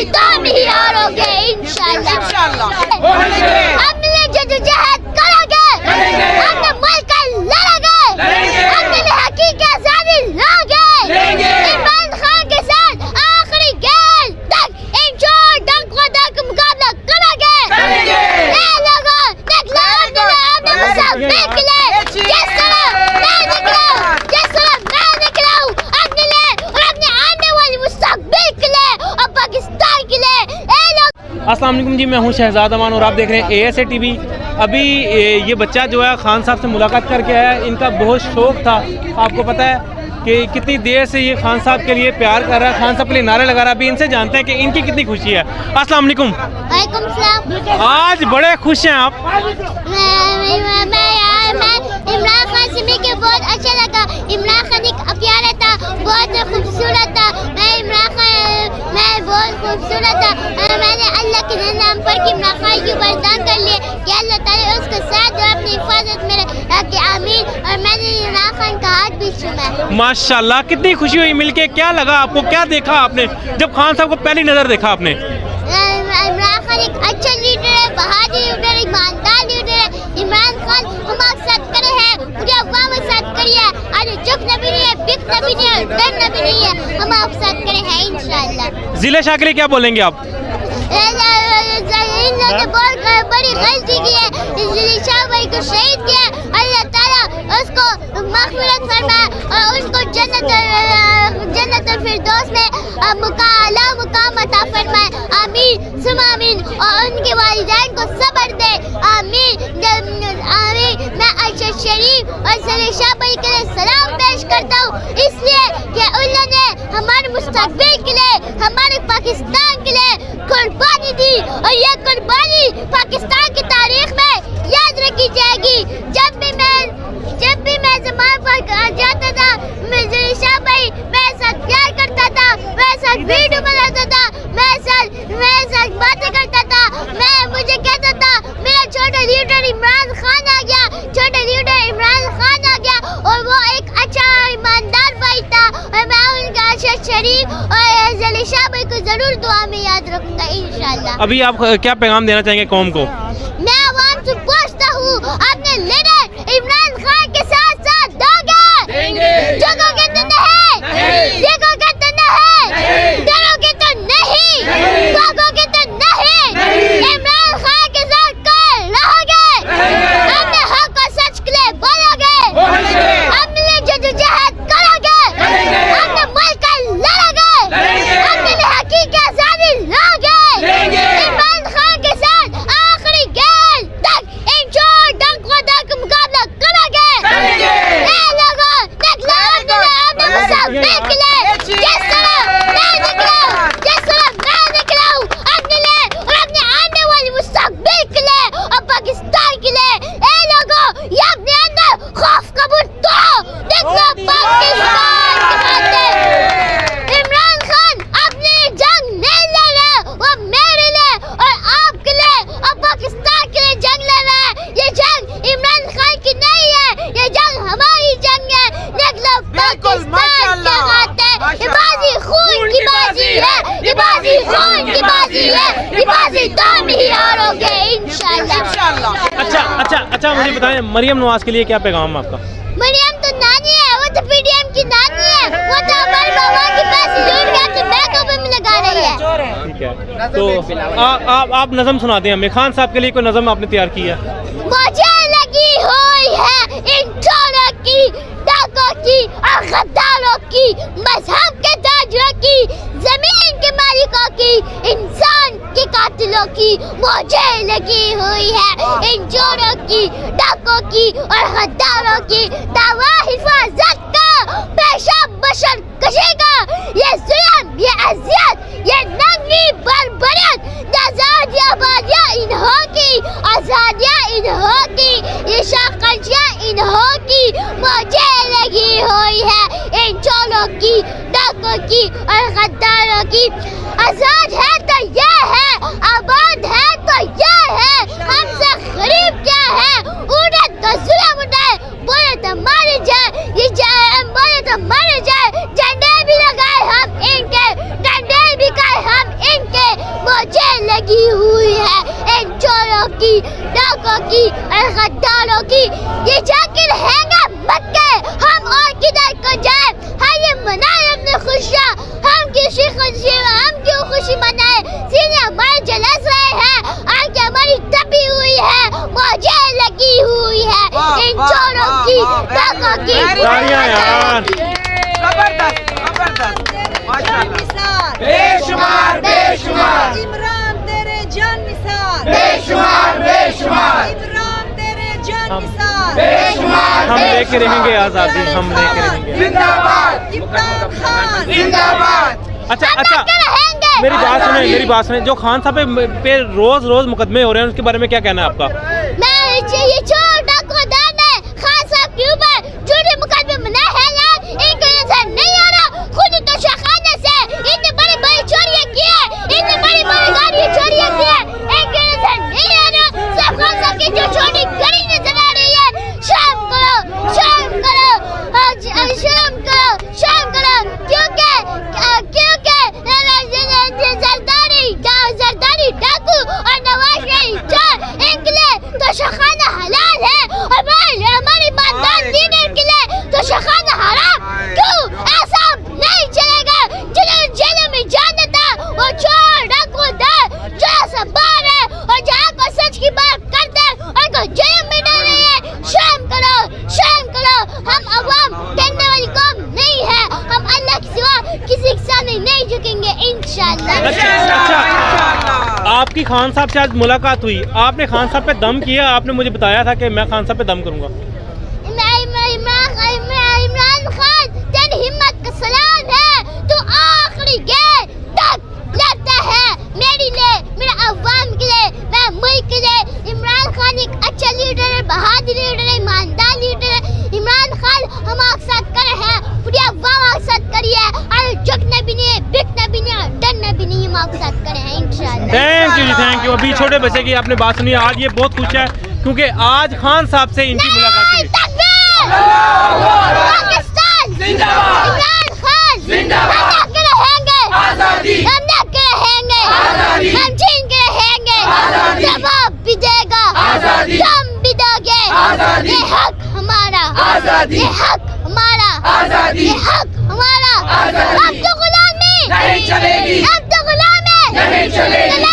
لبازی تم ہی ہارو گے انشاءاللہ. ہم نے جدوجہد کرو گے, ہم نے ملک لڑو گے, ہم نے حقیقی آزادی لو گے. عمران خان کے ساتھ آخری گیل تک انشور ڈنک و ڈنک مقابلہ کرو گے. اے لوگوں دیکھ لو ہم نے مسابقے کے لیے جس طرح میں نکلا اپنے لیے اور اپنے آنے والی مستقبل کے لیے اور پاکستان کے لیے. اے لوگ السلام علیکم جی, میں ہوں شہزاد امان اور آپ دیکھ رہے ہیں ASA TV. ابھی یہ بچہ جو ہے خان صاحب سے ملاقات کر کے آیا. ان کا بہت شوق تھا, آپ کو پتہ ہے کہ کتنی دیر سے یہ خان صاحب کے لیے پیار کر رہا ہے, خان صاحب کے لیے نعرے لگا رہا ہے. ابھی ان سے جانتے ہیں کہ ان کی کتنی خوشی ہے. السلام علیکم. وعلیکم السلام. آج بڑے خوش ہیں آپ. میں عمران خان سے مل کے بہت اچھا لگا. عمران خان ایک پیارا تھا, بہت خوبصورت تھا. میں بہت خوبصورت تھا. میں نے اللہ کے نام پر کہ عمران خان کی وردان کر لیے کہ اللہ تعالیٰ اس کے ساتھ اور اپنی حفاظت میں رکھے, آمین. اور میں نے عمران خان کا ہاتھ بھی چوما. ماشاءاللہ, کتنی خوشی ہوئی مل کے. کیا لگا آپ کو, کیا دیکھا آپ نے جب خان صاحب کو پہلی نظر دیکھا آپ نے؟ عمران خان ایک اچھا لیڈر ہے, بہادر لیڈر, ایماندار لیڈر ہے. عمران خان ہمارے ساتھ کرے ہیں, پورے عوام کے ساتھ کری ہے. آج جھکنا بھی نہیں ہے, بکنا بھی نہیں ہے, ڈرنا بھی نہیں ہے. ہم آپ ساتھ کرے ہیں انشاءاللہ. ضلع شاہ کے لیے کیا بولیں گے آپ؟ ان لوگوں نے بہت بڑی غلطی کی ہے, ضلع شاہ بھائی کو شہید کیا. اللہ تعالیٰ اس کو مغفرت فرمائے اور اس کو جنت الفردوس میں اعلیٰ مقام عطا فرمائے, آمین ثم آمین. اور ان کے والدین کو صبر دے, آمین آمین. میں عائشہ شریف اور ضلع شاہ بھائی کے لیے سلام پیش کرتا ہوں, اس لیے کہ انہوں نے ہمارے مستقبل کے لیے, ہمارے پاکستان کے لیے قربانی دی. اور یہ قربانی پاکستان کی تاریخ میں یاد رکھی جائے گی. جب بھی میں زمان پر جاتا تھا, ضلع شاہ بھائی میرے ساتھ پیار کرتا تھا, میرے ساتھ ویڈیو بناتا تھا, میرے ساتھ باتیں کرتا تھا. مجھے کہتا تھا میرا چھوٹا لیڈر عمران خان آ گیا, چھوٹا لیڈر عمران خان آ گیا. اور وہ ایک اچھا ایماندار بھائی تھا, اور میں ان کا عائشہ شریف اور ضلع شاہ بھائی کو ضرور دعا میں یاد رکھوں گا انشاءاللہ. ابھی آپ کیا پیغام دینا چاہیں گے قوم کو؟ میں عوام سے پوچھتا ہوں, اپنے لیڈر عمران خان کے ساتھ ساتھ دو گے, جگو گے تو نہیں, دیکھو گے تو نہیں, ڈرو گے تو نہیں, بھاگو گے تو نہیں, عمران خان کے ساتھ کل رہو گے, اپنے حق اور سچ کے لیے بولو گے, اپنے جدوجہد کرو گے, اپنے ملک لڑو گے, اپنے حقیقی آزادی لو گے. عمران خان کے ساتھ آخری گیل تک انشور ڈنک و ڈنک مقابلہ کرو گے. اے لوگوں دیکھ لو ہم نے مسابقے کے لیے جس طرح میں نکلا ہوں اپنے لیے اور اپنے آنے والی مستقبل کے لیے اور پاکستان کے لیے. اے لوگوں یہ اپنے اندر خوف قبول توڑو. دیکھ لو پاکستان کے خاطر عمران خان اپنی جنگ نہیں لڑ رہا, وہ میرے لیے اور آپ کے لیے اور پاکستان کے لیے جنگ لڑ رہا ہے. یہ جنگ عمران خان کی نہیں ہے, یہ جنگ ہماری جنگ ہے. دیکھ لو پاکستان کے خاطر یہ بازی خون کی بازی ہے, یہ بازی خون کی بازی ہے, یہ بازی تم ہی ہارو گے انشاءاللہ. اچھا مجھے بتائیں, مریم نواز کے لیے کیا پیغام ہے آپ کا؟ مریم تو نانی ہے, وہ تو PDM کی نانی ہے, وہ تو ہمارے بابا کے پاس لوٹ گیا کہ میں کو بھی لگا رہی ہے. ٹھیک ہے, تو آپ نظم سناتے ہیں ہمیں. خان صاحب کے لیے کوئی نظم آپ نے تیار کی ہے؟ مجھے لگی ہوئی ہے ان چوروں کی, ڈاکوں کی اور غداروں کی, مذہب کے تاجروں کی, زمین کے مالکوں کی, انسان کے قاتلوں کی. مجھے لگی ہوئی ہے ان چوروں کی, ڈاکوں کی اور غداروں کی. دعویٰ حفاظت کا پیشہ بشر کشے گا, یہ ظلم, یہ اذیت, یہ ننگی بربریت, آزادیاں آبادیاں انہوں کی, آزادیاں انہوں کی, یہ شاخرچیاں انہوں کی. مجھے لگی ہوئی ہے ان چوروں کی, ڈاکوں کی اور غداروں کی. آزاد ہے تو یہ ہے, آباد ہے تو یہ ہے, ہم سے غریب کیا ہے, اڑے تو ظلم اٹھائے, بولے تو مارے جائے, یہ بولے تو مارے جائے. جھنڈے بھی لگائے ہم ان کے, ڈنڈے بھی کھائے ہم ان کے, لگی ہوئی ہے ان چوروں کی, ڈاکوں کی اور غداروں کی. یہ جا کے رہیں گے مکے, ہم اور کدھر کو جائیں. ہاں یہ منائے اپنی خوشیاں, ہم کسی خوشی ہم کیوں خوشی منائے. سینے ہمارے جلس رہے ہیں, آنکھیں ہماری تپی ہوئی ہے, موجیں لگی ہوئی ہے ان چوروں کی, ڈاکوں کی. بے شمار بے شمار عمران تیرے جان نثار, بے شمار بے شمار عمران تیرے جان نثار, بے شمار. ہم لے کے رہیں گے آزادی, ہم لے کے رہیں گے. زندہ باد عمران خان, زندہ باد. اچھا میری بات سنیں, جو خان صاحب پہ روز روز مقدمے ہو رہے ہیں اس کے بارے میں کیا کہنا ہے آپ کا؟ یہ چور ڈاکو دار نے خان صاحب کے اوپر جھوٹے مقدمے بنائے ہیں یار. ان کو یہ سر نہیں آ رہا, خود تو شاخانہ سے اتنے بڑے بڑے چوریاں کی ہے, اتنے بڑی بڑی گاڑیاں چوریاں کی ہے. ان کو یہ سر نہیں آ رہا. سب خان صاحب کی جو چھوٹی گڑی نظر آ رہی ہے, شام کرو شام کرو شام کرو شام کرو, کیونکہ زرداری ڈاکو اور نواز شریف چور ان کے لیے تو شاخانہ حلال ہے, اور ہماری ماندان لیڈر کے لیے تو شاخانہ حرام. کیوں ایسا نہیں چلے گا؟ جنہوں جیلوں میں جانا تھا وہ چور ڈاکو دار جو ایسا بار ہے, اور جہاں کو سچ کی بات کرتے ہیں ان کو جیل میں ڈال رہے ہیں. شام کرو شام کرو. ہم عوام ڈرنے والی قوم نہیں ہے, ہم اللہ کے سوا کسی کے سامنے نہیں جھکیں گے انشاءاللہ. آپ کی خان صاحب سے آج ملاقات ہوئی, آپ نے خان صاحب پہ دم کیا, آپ نے مجھے بتایا تھا کہ میں خان صاحب پہ دم کروں گا. عمران خان تیری ہمت کا سلام ہے, تو آخری گیٹ تک لڑتا ہے میرے لیے, میرے عوام کے لیے, میرے ملک کے لیے. عمران خان ایک اچھا لیڈر ہے, بہادر لیڈر ہے, ایماندار لیڈر ہے. عمران خان ہم آپ ساتھ کرے ہیں, پوری عوام آپ ساتھ کری ہے, اور جھکنا بھی نہیں ہے, بکنا بھی نہیں ہے, ڈرنا بھی نہیں, ہم آپ ساتھ کرے ہیں انشاءاللہ. Thank you ji, thank you. ابھی چھوٹے بچے کی آپ نے بات سنی, آج یہ بہت خوش ہے کیونکہ آج خان صاحب سے ان کی ملاقات ہوئی. پاکستان زندہ باد, عمران خان زندہ باد. ہم کے رہیں گے آزادی, ہم کے رہیں گے آزادی, ہم جین کے رہیں گے آزادی. جواب بھی دے گا آزادی, ہم بھی دو گے آزادی. یہ حق ہمارا آزادی, یہ حق ہمارا آزادی, یہ حق ہمارا آزادی. اب تو غلامی نہیں چلے گی, اب تو غلامی نہیں چلے گی.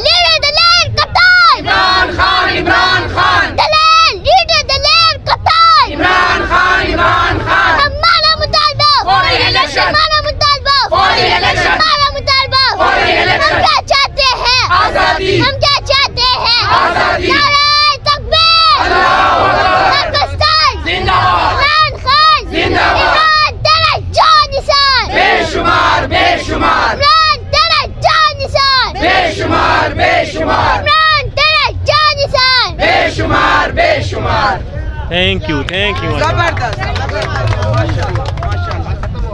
لیڈر دلیر قطار عمران خان, عمران خان. دلیر لیڈر دلیر قطار عمران خان, عمران خان. ہمارا مطالبہ فوری الیکشن, ہمارا مطالبہ فوری الیکشن, ہمارا مطالبہ فوری الیکشن. ہم کیا چاہتے ہیں آزادی, ہم کیا چاہتے ہیں آزادی. نعرہ تکبیر, اللہ اکبر. پاکستان زندہ باد, عمران خان زندہ باد. عمران تیرا جان نثار, بے شمار بے شمار. عمران تیرا جان نثار, بے شمار بے شمار. عمران تیرا جان نثار, بے شمار بے شمار. Thank you, thank you. زبردست.